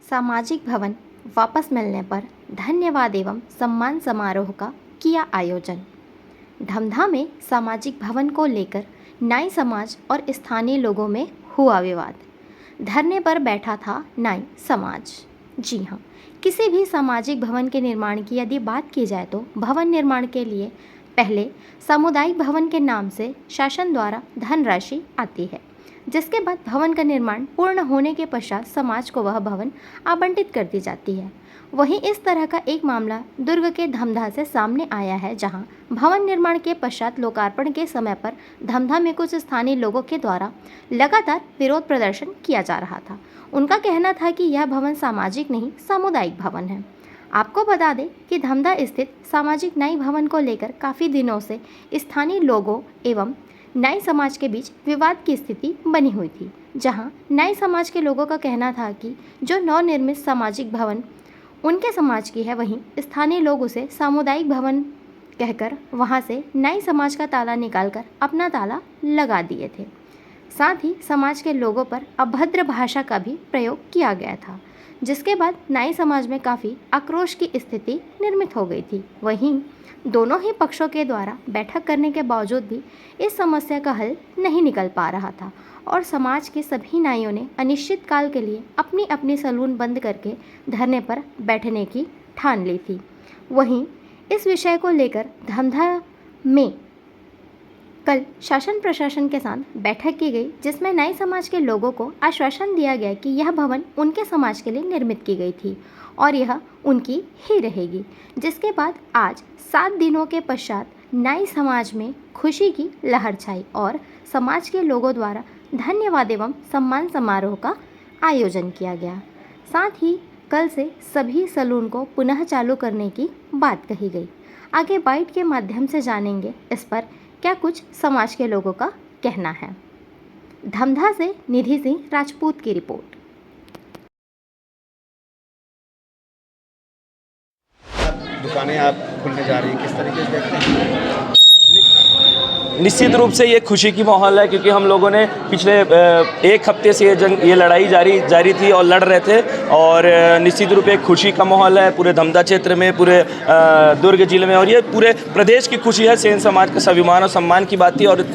सामाजिक भवन वापस मिलने पर धन्यवाद एवं सम्मान समारोह का किया आयोजन। धमधा में सामाजिक भवन को लेकर नाई समाज और स्थानीय लोगों में हुआ विवाद। धरने पर बैठा था नाई समाज। जी हाँ, किसी भी सामाजिक भवन के निर्माण की यदि बात की जाए तो भवन निर्माण के लिए पहले सामुदायिक भवन के नाम से शासन द्वारा धनराशि आती है, जिसके बाद भवन का निर्माण पूर्ण होने के पश्चात समाज को वह भवन आवंटित कर दी जाती है। वहीं इस तरह का एक मामला दुर्ग के धमधा से सामने आया है, जहां भवन निर्माण के पश्चात लोकार्पण के समय पर धमधा में कुछ स्थानीय लोगों के द्वारा लगातार विरोध प्रदर्शन किया जा रहा था। उनका कहना था कि यह भवन सामाजिक नहीं सामुदायिक भवन है। आपको बता दें कि धमधा स्थित सामाजिक नाई भवन को लेकर काफ़ी दिनों से स्थानीय लोगों एवं नाई समाज के बीच विवाद की स्थिति बनी हुई थी, जहां नाई समाज के लोगों का कहना था कि जो नवनिर्मित सामाजिक भवन उनके समाज की है, वहीं स्थानीय लोग उसे सामुदायिक भवन कहकर वहां से नाई समाज का ताला निकालकर अपना ताला लगा दिए थे। साथ ही समाज के लोगों पर अभद्र भाषा का भी प्रयोग किया गया था, जिसके बाद नाई समाज में काफ़ी आक्रोश की स्थिति निर्मित हो गई थी। वहीं दोनों ही पक्षों के द्वारा बैठक करने के बावजूद भी इस समस्या का हल नहीं निकल पा रहा था और समाज के सभी नाइयों ने अनिश्चित काल के लिए अपनी अपनी सैलून बंद करके धरने पर बैठने की ठान ली थी। वहीं इस विषय को लेकर धमधा में कल शासन प्रशासन के साथ बैठक की गई, जिसमें नाई समाज के लोगों को आश्वासन दिया गया कि यह भवन उनके समाज के लिए निर्मित की गई थी और यह उनकी ही रहेगी। जिसके बाद आज 7 दिनों के पश्चात नाई समाज में खुशी की लहर छाई और समाज के लोगों द्वारा धन्यवाद एवं सम्मान समारोह का आयोजन किया गया। साथ ही कल से सभी सैलून को पुनः चालू करने की बात कही गई। आगे बाइट के माध्यम से जानेंगे इस पर क्या कुछ समाज के लोगों का कहना है। धमधा से निधि सिंह राजपूत की रिपोर्ट। दुकानें आप खुलने जा रही है, किस तरीके से देखते हैं? निश्चित रूप से ये खुशी की माहौल है, क्योंकि हम लोगों ने पिछले एक हफ्ते से ये लड़ाई जारी थी और लड़ रहे थे और निश्चित रूप से एक खुशी का माहौल है पूरे धमधा क्षेत्र में, पूरे दुर्ग जिले में और ये पूरे प्रदेश की खुशी है। सेन समाज का स्वाभिमान और सम्मान की बात थी और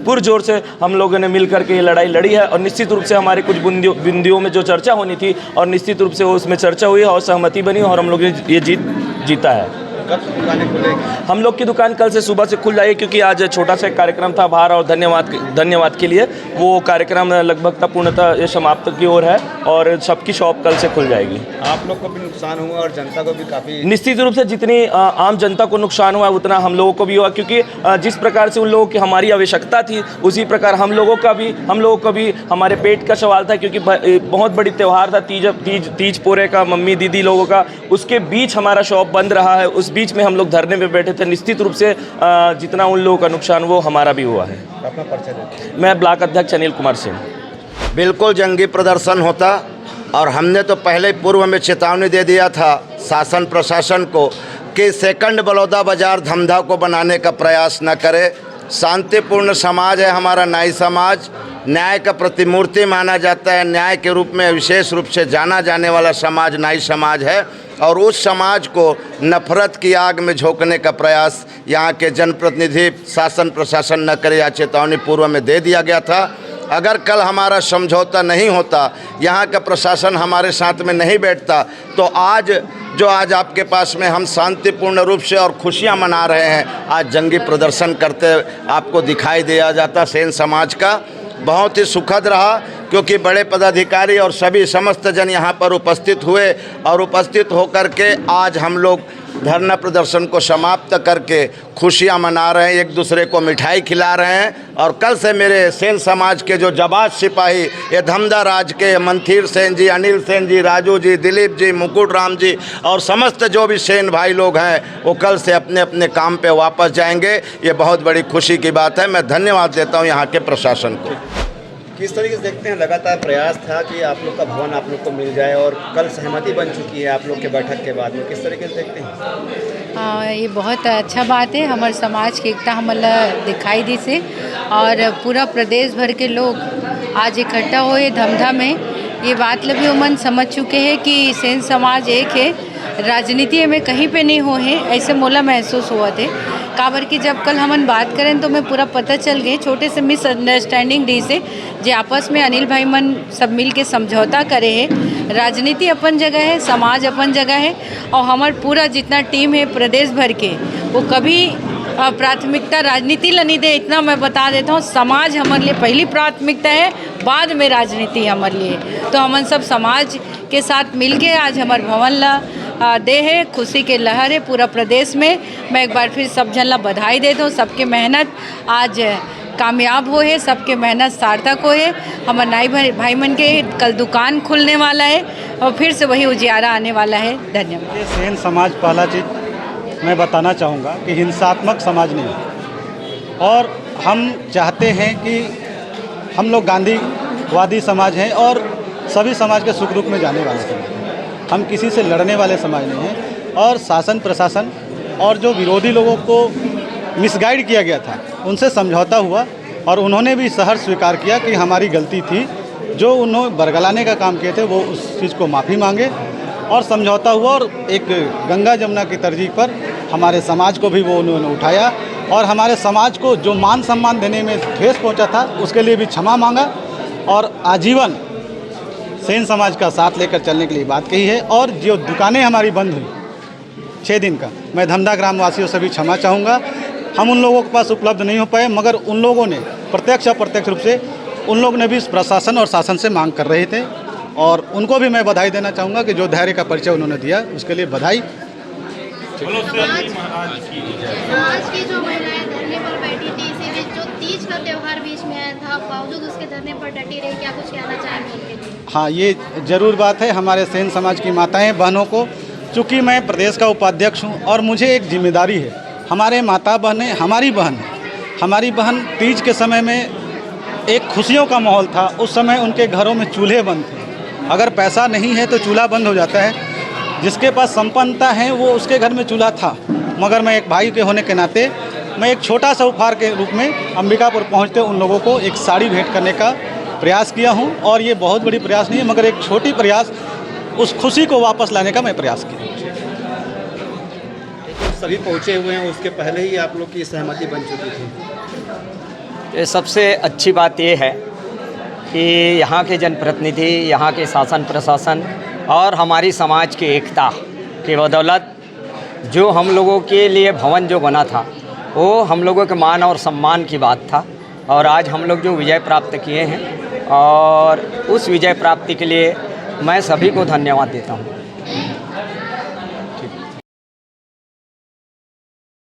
पुरजोर से हम लोगों ने मिल करके ये लड़ाई लड़ी है और निश्चित रूप से हमारे कुछ बिंदुओं में जो चर्चा होनी थी और निश्चित रूप से उसमें चर्चा हुई और सहमति बनी और हम लोग ने ये जीता है। कब से दुकानें खुलेगी? हम लोग की दुकान कल से सुबह से खुल जाएगी, क्योंकि आज छोटा सा कार्यक्रम था बाहर और धन्यवाद के लिए वो कार्यक्रम लगभग पूर्णतः ये समाप्त की ओर है और सबकी शॉप कल से खुल जाएगी। आप लोग को भी नुकसान हुआ और जनता को भी काफ़ी? निश्चित रूप से जितनी आम जनता को नुकसान हुआ उतना हम लोगों को भी हुआ, क्योंकि जिस प्रकार से उन लोगों की हमारी आवश्यकता थी उसी प्रकार हम लोगों को भी हमारे पेट का सवाल था, क्योंकि बहुत बड़ी त्यौहार था तीज पोरे का, मम्मी दीदी लोगों का, उसके बीच हमारा शॉप बंद रहा है। उस बीच में हम लोग धरने में बैठे थे। निश्चित रूप से जितना उन लोगों का नुकसान वो हमारा भी हुआ है। अपना परिचय दें। मैं ब्लॉक अध्यक्ष अनिल कुमार सिंह। बिल्कुल जंगी प्रदर्शन होता और हमने तो पहले पूर्व में चेतावनी दे दिया था शासन प्रशासन को कि सेकंड बलौदा बाजार धमधा को बनाने का प्रयास न करे। शांतिपूर्ण समाज है हमारा नाई समाज, न्याय का प्रतिमूर्ति माना जाता है। न्याय के रूप में विशेष रूप से जाना जाने वाला समाज नाई समाज है और उस समाज को नफरत की आग में झोंकने का प्रयास यहाँ के जनप्रतिनिधि शासन प्रशासन न करे, या चेतावनी पूर्व में दे दिया गया था। अगर कल हमारा समझौता नहीं होता, यहाँ का प्रशासन हमारे साथ में नहीं बैठता, तो आज आपके पास में हम शांतिपूर्ण रूप से और खुशियाँ मना रहे हैं, आज जंगी प्रदर्शन करते आपको दिखाई दिया जाता। सेन समाज का बहुत ही सुखद रहा, क्योंकि बड़े पदाधिकारी और सभी समस्त जन यहाँ पर उपस्थित हुए और उपस्थित होकर के आज हम लोग धरना प्रदर्शन को समाप्त करके खुशियाँ मना रहे हैं, एक दूसरे को मिठाई खिला रहे हैं। और कल से मेरे सेन समाज के जो जाबाज सिपाही, ये धमधा राज के मंथीर सेन जी, अनिल सेन जी, राजू जी, दिलीप जी, मुकुट राम जी और समस्त जो भी सेन भाई लोग हैं, वो कल से अपने अपने काम पे वापस जाएंगे। ये बहुत बड़ी खुशी की बात है। मैं धन्यवाद देता हूँ यहाँ के प्रशासन को। किस तरीके से देखते हैं? लगातार प्रयास था कि आप लोग का भवन आप लोग को मिल जाए और कल सहमति बन चुकी है आप लोग के बैठक के बाद में, किस तरीके से देखते हैं? ये बहुत अच्छा बात है। हमारे समाज की एकता हमला दिखाई दी से और पूरा प्रदेश भर के लोग आज इकट्ठा हुए धमधा में ये बात लभी उमन समझ चुके हैं कि सेन समाज एक है, राजनीति में कहीं पे नहीं हो है, ऐसे मोला महसूस हुआ थे। काबर कि जब कल हमन बात करें तो मैं पूरा पता चल गए छोटे से मिसअंडरस्टैंडिंग डी से जे आपस में अनिल भाई मन सब मिल के समझौता करे है। राजनीति अपन जगह है, समाज अपन जगह है, और हमार पूरा जितना टीम है प्रदेश भर के वो कभी प्राथमिकता राजनीति ला नहीं दे। इतना मैं बता देता हूँ, समाज हमारे लिए पहली प्राथमिकता है, बाद में राजनीति हमारे लिए। तो हमन सब समाज के साथ मिलके आज हमारे भवन ला दे है, खुशी के लहर है पूरा प्रदेश में। मैं एक बार फिर सब जन ला बधाई देता हूँ, सबके मेहनत आज कामयाब हो है, सबके मेहनत सार्थक हो है। हमारे नाई भाई मन के कल दुकान खुलने वाला है और फिर से वही उजियारा आने वाला है। धन्यवाद। सेन समाज पहला चीज़ मैं बताना चाहूँगा कि हिंसात्मक समाज नहीं है, और हम चाहते हैं कि हम लोग गांधीवादी समाज हैं और सभी समाज के सुख दुख में जाने वाले समाज हैं। हम किसी से लड़ने वाले समाज नहीं हैं, और शासन प्रशासन और जो विरोधी लोगों को मिसगाइड किया गया था उनसे समझौता हुआ, और उन्होंने भी सहर्ष स्वीकार किया कि हमारी गलती थी। जो उन्होंने बरगलाने का काम किए थे वो उस चीज़ को माफ़ी मांगे और समझौता हुआ, और एक गंगा जमुना की तरजीह पर हमारे समाज को भी वो उन्होंने उठाया, और हमारे समाज को जो मान सम्मान देने में ठेस पहुंचा था उसके लिए भी क्षमा मांगा, और आजीवन सेन समाज का साथ लेकर चलने के लिए बात कही है। और जो दुकानें हमारी बंद हुई 6 दिन का, मैं धमधा ग्राम वासियों से भी क्षमा चाहूँगा। हम उन लोगों के पास उपलब्ध नहीं हो पाए, मगर उन लोगों ने प्रत्यक्ष अप्रत्यक्ष रूप से उन लोग ने भी प्रशासन और शासन से मांग कर रहे थे, और उनको भी मैं बधाई देना चाहूँगा कि जो धैर्य का परिचय उन्होंने दिया उसके लिए बधाई। समाज की जो महिलाएं धरने पर बैठी थी, इसीलिए जो तीज का त्यौहार बीच में आया था, बावजूद उसके धरने पर डटी रही, क्या कुछ कहना चाहेंगे? हाँ, ये ज़रूर बात है हमारे सेन समाज की माताएं बहनों को। चूँकि मैं प्रदेश का उपाध्यक्ष हूँ और मुझे एक जिम्मेदारी है, हमारे माता बहनें हमारी बहन तीज के समय में एक खुशियों का माहौल था। उस समय उनके घरों में चूल्हे बंद थे, अगर पैसा नहीं है तो चूल्हा बंद हो जाता है। जिसके पास संपन्नता है वो उसके घर में चूल्हा था, मगर मैं एक भाई के होने के नाते मैं एक छोटा सा उपहार के रूप में अंबिकापुर पहुंचते उन लोगों को एक साड़ी भेंट करने का प्रयास किया हूं, और ये बहुत बड़ी प्रयास नहीं है, मगर एक छोटी प्रयास उस खुशी को वापस लाने का मैं प्रयास किया। सभी पहुँचे हुए हैं, उसके पहले ही आप लोग की सहमति बन चुकी थी। ये सबसे अच्छी बात ये है कि यहाँ के जनप्रतिनिधि, यहाँ के शासन प्रशासन और हमारी समाज की एकता की बदौलत जो हम लोगों के लिए भवन जो बना था वो हम लोगों के मान और सम्मान की बात था, और आज हम लोग जो विजय प्राप्त किए हैं, और उस विजय प्राप्ति के लिए मैं सभी को धन्यवाद देता हूँ।